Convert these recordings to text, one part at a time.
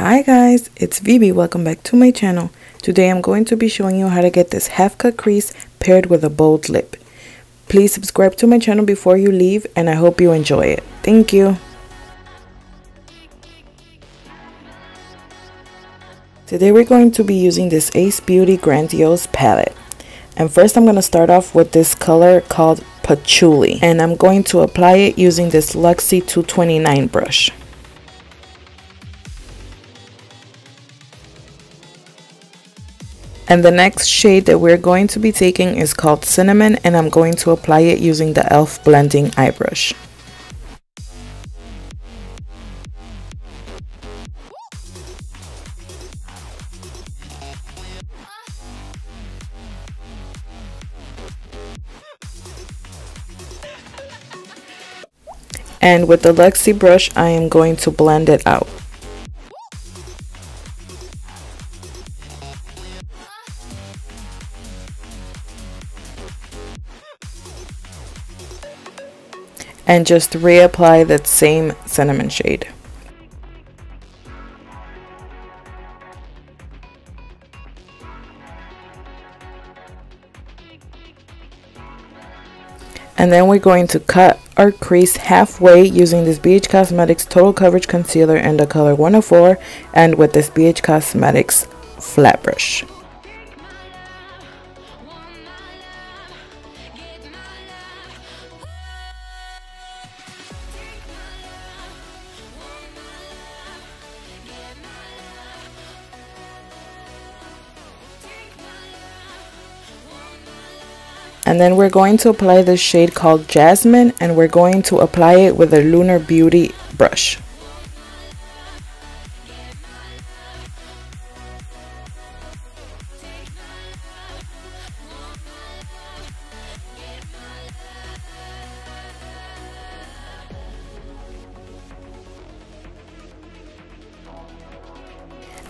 Hi guys, it's VB. Welcome back to my channel. Today I'm going to be showing you how to get this half cut crease paired with a bold lip. Please subscribe to my channel before you leave and I hope you enjoy it. Thank you. Today we're going to be using this Ace Beauty Grandiose palette. And first I'm going to start off with this color called Patchouli. And I'm going to apply it using this Luxe 229 brush. And the next shade that we're going to be taking is called Cinnamon, and I'm going to apply it using the e.l.f. blending eye brush. And with the Luxe brush, I am going to blend it out. And just reapply that same cinnamon shade. And then we're going to cut our crease halfway using this BH Cosmetics Total Coverage Concealer in the color 104 and with this BH Cosmetics flat brush. And then we're going to apply this shade called Jasmine, and we're going to apply it with a Lunar Beauty brush.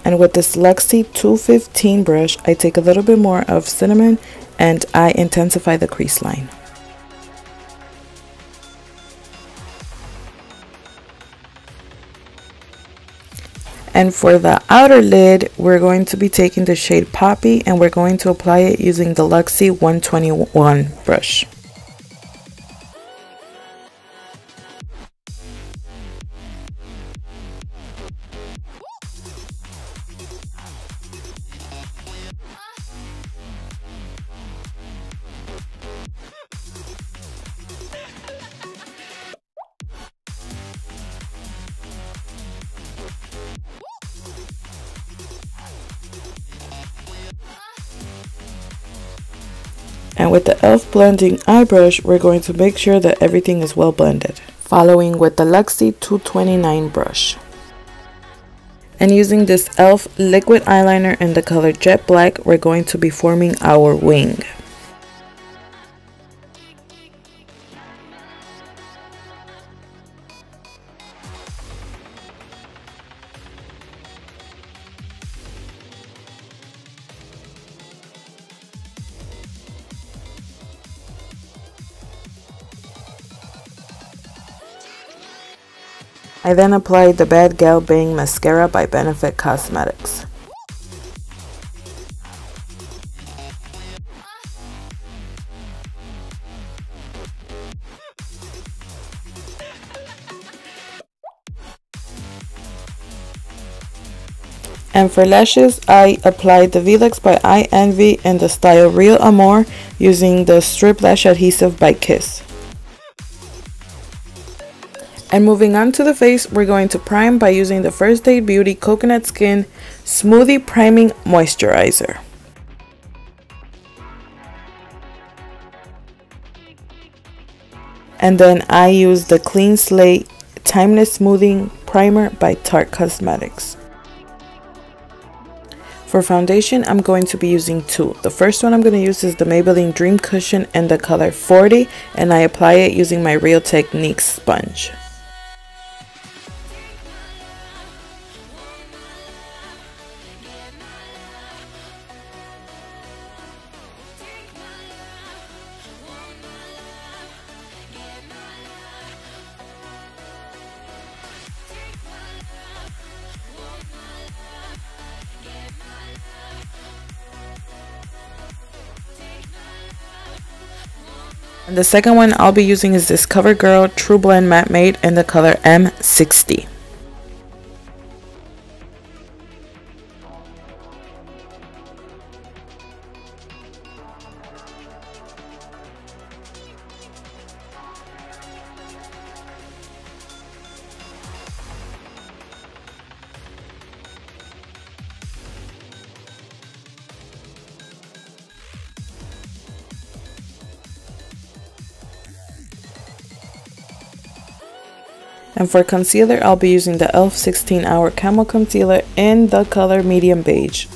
And with this Luxe 215 brush, I take a little bit more of Cinnamon and I intensify the crease line. And for the outer lid, we're going to be taking the shade Poppy and we're going to apply it using the Luxe 121 brush. And with the e.l.f. blending eye brush, we're going to make sure that everything is well blended. Following with the Luxe 229 brush. And using this e.l.f. liquid eyeliner in the color Jet Black, we're going to be forming our wing. I then applied the Bad Gal Bang Mascara by Benefit Cosmetics. And for lashes, I applied the V-Lux by ienvy in the style Real Amour using the Strip Lash Adhesive by Kiss. And moving on to the face, we're going to prime by using the First Aid Beauty Coconut Skin Smoothie Priming Moisturizer. And then I use the Clean Slate Timeless Smoothing Primer by Tarte Cosmetics. For foundation, I'm going to be using two. The first one I'm going to use is the Maybelline Dream Cushion in the color 40, and I apply it using my Real Techniques sponge. And the second one I'll be using is this CoverGirl Trublend Matte Matte in the color M60. And for concealer, I'll be using the e.l.f. 16 Hour Camo Concealer in the color Medium Beige.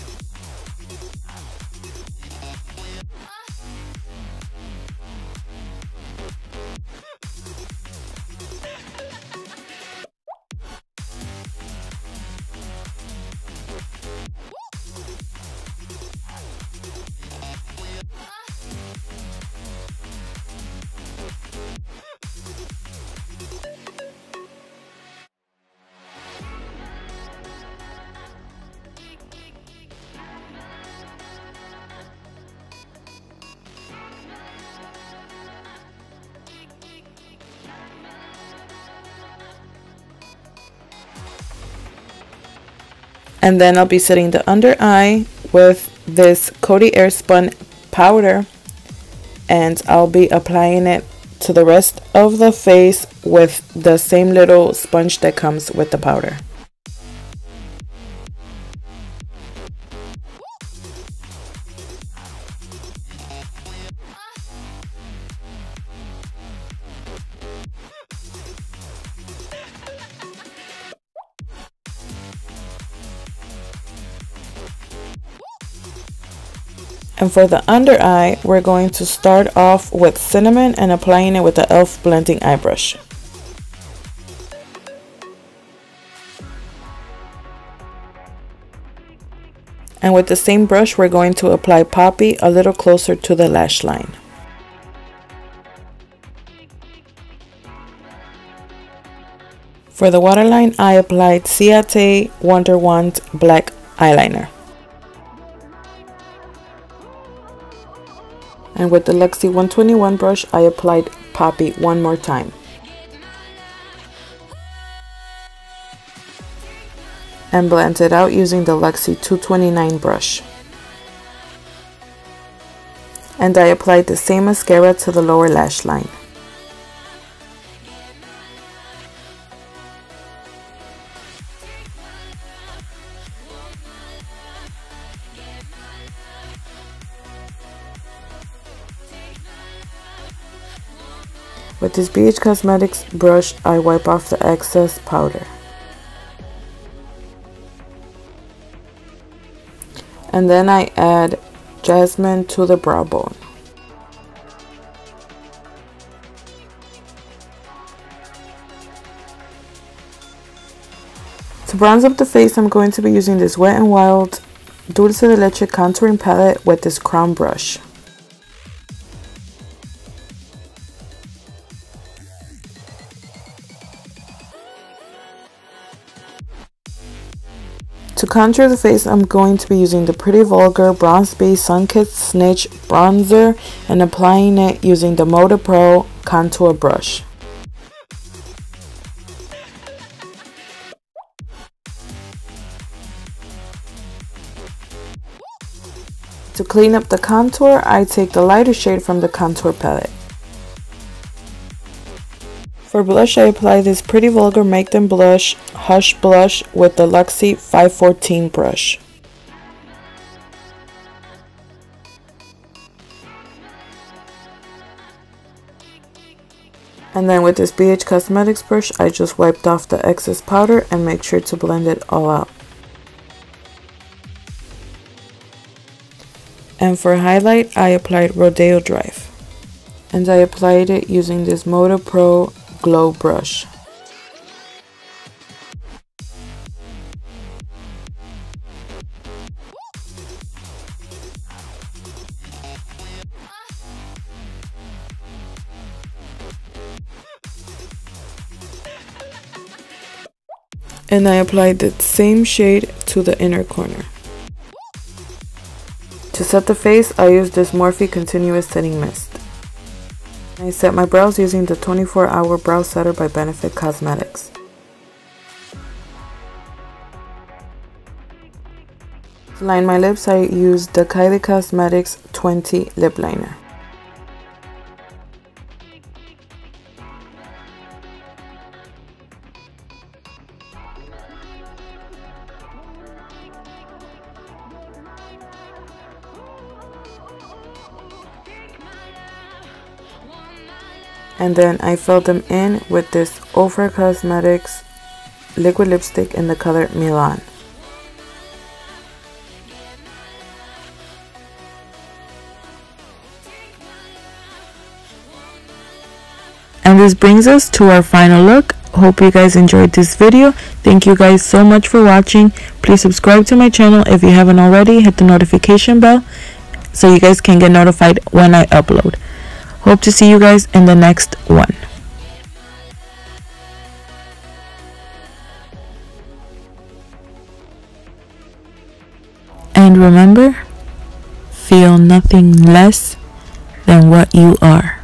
And then I'll be setting the under eye with this Coty Airspun powder, and I'll be applying it to the rest of the face with the same little sponge that comes with the powder. And for the under eye, we're going to start off with cinnamon and applying it with the e.l.f. blending eye brush. And with the same brush, we're going to apply Poppy a little closer to the lash line. For the waterline, I applied Ciate Wonderwand black eyeliner. And with the Luxe 121 brush, I applied Poppy one more time. And blend it out using the Luxe 229 brush. And I applied the same mascara to the lower lash line. With this Beige Cosmetics brush, I wipe off the excess powder. And then I add Jasmine to the brow bone. To bronze up the face, I'm going to be using this Wet n Wild Dulce De Leche contouring palette with this crown brush. To contour the face, I'm going to be using the Pretty Vulgar Bronze Base Sun-Kissed Snitch bronzer and applying it using the Moda Pro contour brush. To clean up the contour, I take the lighter shade from the contour palette. For blush, I apply this Pretty Vulgar Make Them Blush Hush Blush with the Luxe 514 brush. And then with this BH Cosmetics brush, I just wiped off the excess powder and make sure to blend it all out. And for highlight, I applied Rodeo Drive. And I applied it using this Moda Pro Glow brush. And I applied the same shade to the inner corner. To set the face, I used this Morphe Continuous Setting Mist. I set my brows using the 24-hour brow setter by Benefit Cosmetics. To line my lips, I used the Kylie Cosmetics 20 lip liner. And then I filled them in with this Ofra Cosmetics liquid lipstick in the color Milan. And this brings us to our final look. Hope you guys enjoyed this video. Thank you guys so much for watching. Please subscribe to my channel if you haven't already. Hit the notification bell so you guys can get notified when I upload. Hope to see you guys in the next one. And remember, feel nothing less than what you are.